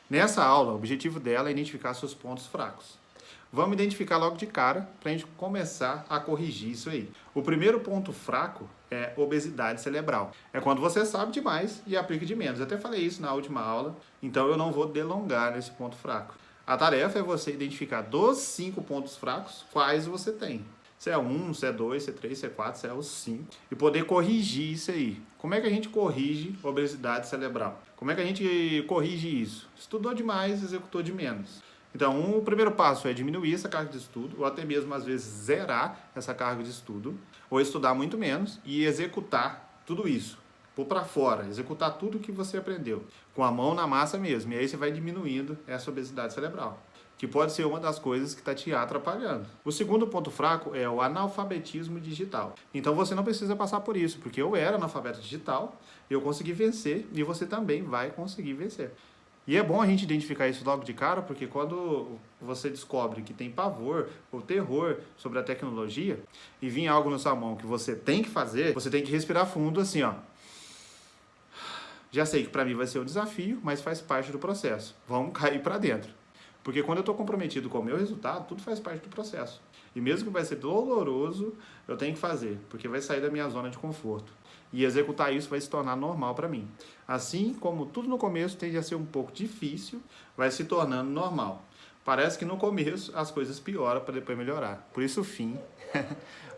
Nessa aula, o objetivo dela é identificar seus pontos fracos. Vamos identificar logo de cara para a gente começar a corrigir isso aí. O primeiro ponto fraco é obesidade cerebral. É quando você sabe demais e aplica de menos. Eu até falei isso na última aula, então eu não vou delongar nesse ponto fraco. A tarefa é você identificar dos 5 pontos fracos, quais você tem. Se é 1, se é 2, se é 3, se é 4, se é os 5. E poder corrigir isso aí. Como é que a gente corrige obesidade cerebral? Como é que a gente corrige isso? Estudou demais, executou de menos. Então, o primeiro passo é diminuir essa carga de estudo, ou até mesmo, às vezes, zerar essa carga de estudo, ou estudar muito menos e executar tudo isso. Pôr para fora, executar tudo que você aprendeu, com a mão na massa mesmo. E aí você vai diminuindo essa obesidade cerebral, que pode ser uma das coisas que está te atrapalhando. O segundo ponto fraco é o analfabetismo digital. Então você não precisa passar por isso, porque eu era analfabeto digital, eu consegui vencer e você também vai conseguir vencer. E é bom a gente identificar isso logo de cara, porque quando você descobre que tem pavor ou terror sobre a tecnologia e vir algo na sua mão que você tem que fazer, você tem que respirar fundo assim, ó. Já sei que para mim vai ser um desafio, mas faz parte do processo. Vamos cair para dentro. Porque quando eu estou comprometido com o meu resultado, tudo faz parte do processo. E mesmo que vai ser doloroso, eu tenho que fazer, porque vai sair da minha zona de conforto. E executar isso vai se tornar normal para mim. Assim como tudo no começo tende a ser um pouco difícil, vai se tornando normal. Parece que no começo as coisas pioram para depois melhorar. Por isso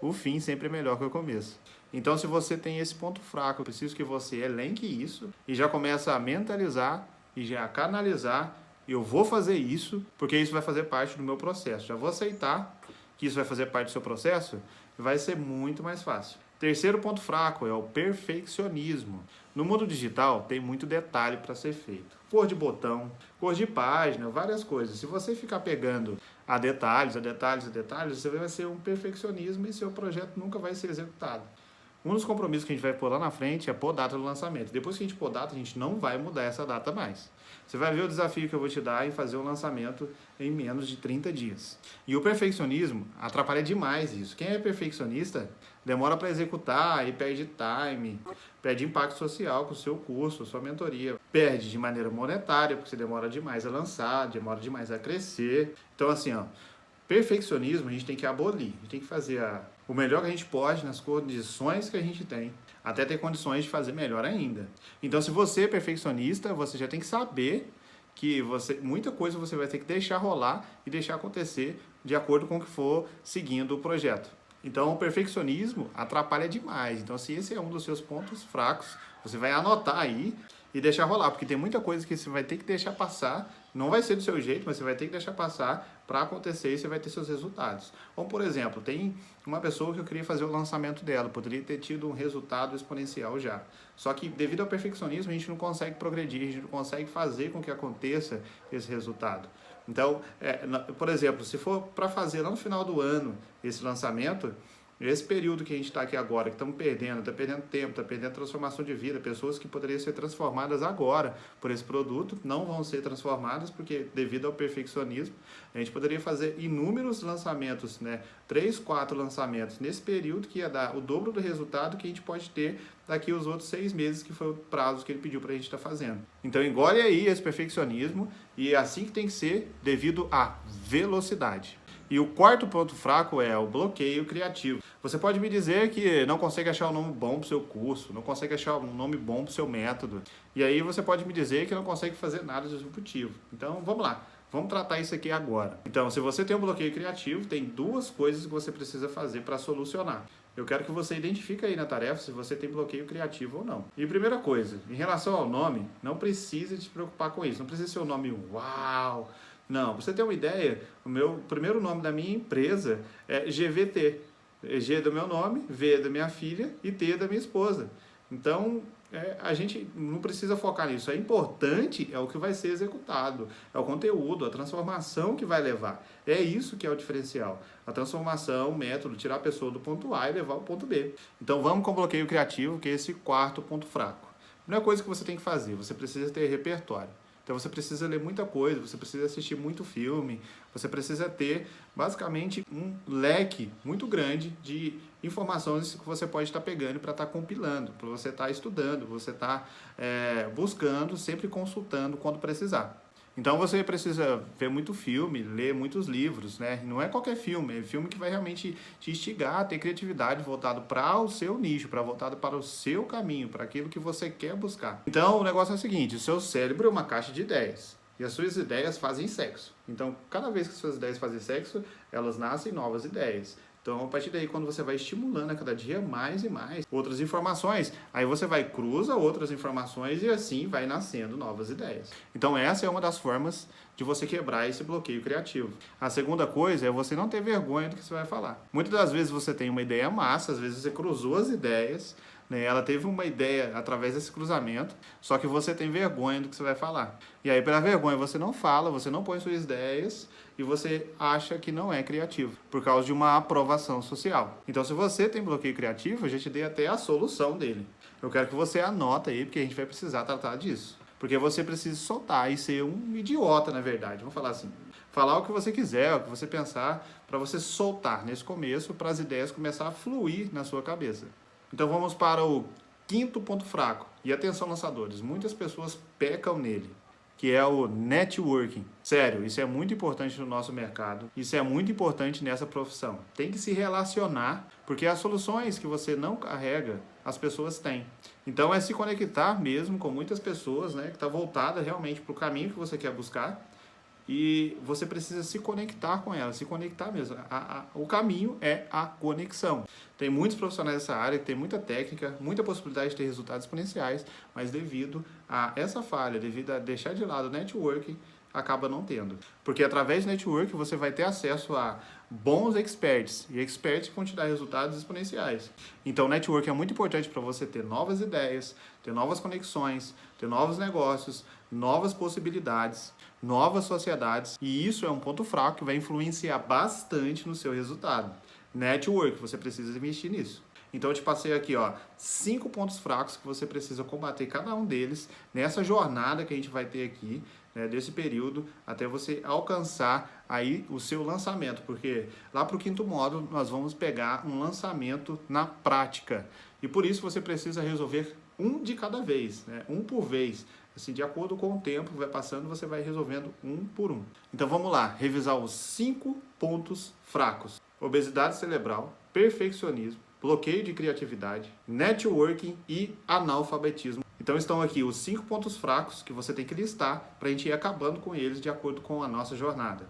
o fim sempre é melhor que o começo. Então se você tem esse ponto fraco, eu preciso que você elenque isso e já começa a mentalizar e já canalizar. Eu vou fazer isso porque isso vai fazer parte do meu processo. Já vou aceitar que isso vai fazer parte do seu processo e vai ser muito mais fácil. Terceiro ponto fraco é o perfeccionismo. No mundo digital tem muito detalhe para ser feito. Cor de botão, cor de página, várias coisas. Se você ficar pegando a detalhes, você vai ser um perfeccionismo e seu projeto nunca vai ser executado. Um dos compromissos que a gente vai pôr lá na frente é pôr data do lançamento. Depois que a gente pôr data, a gente não vai mudar essa data mais. Você vai ver o desafio que eu vou te dar em fazer o lançamento em menos de 30 dias. E o perfeccionismo atrapalha demais isso. Quem é perfeccionista demora para executar e perde time, perde impacto social com o seu curso, sua mentoria. Perde de maneira monetária, porque você demora demais a lançar, demora demais a crescer. Então assim, ó, perfeccionismo a gente tem que abolir, a gente tem que fazer o melhor que a gente pode nas condições que a gente tem, até ter condições de fazer melhor ainda. Então, se você é perfeccionista, você já tem que saber que muita coisa você vai ter que deixar rolar e deixar acontecer de acordo com o que for seguindo o projeto. Então, o perfeccionismo atrapalha demais. Então, se esse é um dos seus pontos fracos, você vai anotar aí e deixar rolar, porque tem muita coisa que você vai ter que deixar passar, não vai ser do seu jeito, mas você vai ter que deixar passar para acontecer e você vai ter seus resultados. Como, por exemplo, tem uma pessoa que eu queria fazer o lançamento dela, poderia ter tido um resultado exponencial já. Só que devido ao perfeccionismo, a gente não consegue progredir, a gente não consegue fazer com que aconteça esse resultado. Então, por exemplo, se for para fazer lá no final do ano esse lançamento, esse período que a gente está aqui agora, que estamos perdendo, está perdendo tempo, está perdendo transformação de vida, pessoas que poderiam ser transformadas agora por esse produto, não vão ser transformadas porque devido ao perfeccionismo, a gente poderia fazer inúmeros lançamentos, né? 3, 4 lançamentos nesse período que ia dar o dobro do resultado que a gente pode ter daqui os outros 6 meses, que foi o prazo que ele pediu para a gente estar fazendo. Então engole aí esse perfeccionismo e é assim que tem que ser devido à velocidade. E o quarto ponto fraco é o bloqueio criativo. Você pode me dizer que não consegue achar um nome bom para o seu curso, não consegue achar um nome bom para o seu método. E aí você pode me dizer que não consegue fazer nada disruptivo. Então vamos lá, vamos tratar isso aqui agora. Então, se você tem um bloqueio criativo, tem 2 coisas que você precisa fazer para solucionar. Eu quero que você identifique aí na tarefa se você tem bloqueio criativo ou não. E primeira coisa, em relação ao nome, não precisa te preocupar com isso. Não precisa ser um nome uau. Não, pra você ter uma ideia, o meu primeiro nome da minha empresa é GVT. G é do meu nome, V é da minha filha e T é da minha esposa. Então, a gente não precisa focar nisso. É importante, é o que vai ser executado. É o conteúdo, a transformação que vai levar. É isso que é o diferencial. A transformação, o método, tirar a pessoa do ponto A e levar ao ponto B. Então, vamos com o bloqueio criativo, que é esse quarto ponto fraco. Não é coisa que você tem que fazer, você precisa ter repertório. Então você precisa ler muita coisa, você precisa assistir muito filme, você precisa ter basicamente um leque muito grande de informações que você pode estar pegando para estar compilando, para você estar estudando, você estar buscando, sempre consultando quando precisar. Então você precisa ver muito filme, ler muitos livros, né? Não é qualquer filme, é filme que vai realmente te instigar a ter criatividade voltado para o seu nicho, voltado para o seu caminho, para aquilo que você quer buscar. Então o negócio é o seguinte, o seu cérebro é uma caixa de ideias. E as suas ideias fazem sexo. Então, cada vez que suas ideias fazem sexo, elas nascem novas ideias. Então, a partir daí, quando você vai estimulando a cada dia mais e mais outras informações, aí você vai cruza outras informações e assim vai nascendo novas ideias. Então, essa é uma das formas de você quebrar esse bloqueio criativo. A segunda coisa é você não ter vergonha do que você vai falar. Muitas das vezes você tem uma ideia massa, às vezes você cruzou as ideias, né? Ela teve uma ideia através desse cruzamento, só que você tem vergonha do que você vai falar. E aí, pela vergonha, você não fala, você não põe suas ideias e você acha que não é criativo, por causa de uma aprovação social. Então, se você tem bloqueio criativo, eu já te dei até a solução dele. Eu quero que você anota aí, porque a gente vai precisar tratar disso. Porque você precisa soltar e ser um idiota, na verdade. Vamos falar assim. Falar o que você quiser, o que você pensar, para você soltar nesse começo, para as ideias começar a fluir na sua cabeça. Então vamos para o quinto ponto fraco. E atenção, lançadores, muitas pessoas pecam nele, que é o networking. Sério, isso é muito importante no nosso mercado, isso é muito importante nessa profissão. Tem que se relacionar, porque as soluções que você não carrega, as pessoas têm. Então é se conectar mesmo com muitas pessoas, né, que está voltada realmente para o caminho que você quer buscar, e você precisa se conectar com ela, se conectar mesmo. O caminho é a conexão. Tem muitos profissionais dessa área, tem muita técnica, muita possibilidade de ter resultados exponenciais, mas devido a essa falha, devido a deixar de lado o networking, acaba não tendo. Porque através do network você vai ter acesso a bons experts, e experts que vão te dar resultados exponenciais. Então o network é muito importante para você ter novas ideias, ter novas conexões, ter novos negócios, novas possibilidades, novas sociedades, e isso é um ponto fraco que vai influenciar bastante no seu resultado. Network, você precisa investir nisso. Então eu te passei aqui, 5 pontos fracos que você precisa combater cada um deles nessa jornada que a gente vai ter aqui, né, desse período até você alcançar aí o seu lançamento, porque lá para o quinto módulo nós vamos pegar um lançamento na prática. E por isso você precisa resolver um de cada vez, né, um por vez. Assim, de acordo com o tempo que vai passando, você vai resolvendo um por um. Então vamos lá, revisar os 5 pontos fracos: obesidade cerebral, perfeccionismo, bloqueio de criatividade, networking e analfabetismo. Então estão aqui os 5 pontos fracos que você tem que listar para a gente ir acabando com eles de acordo com a nossa jornada.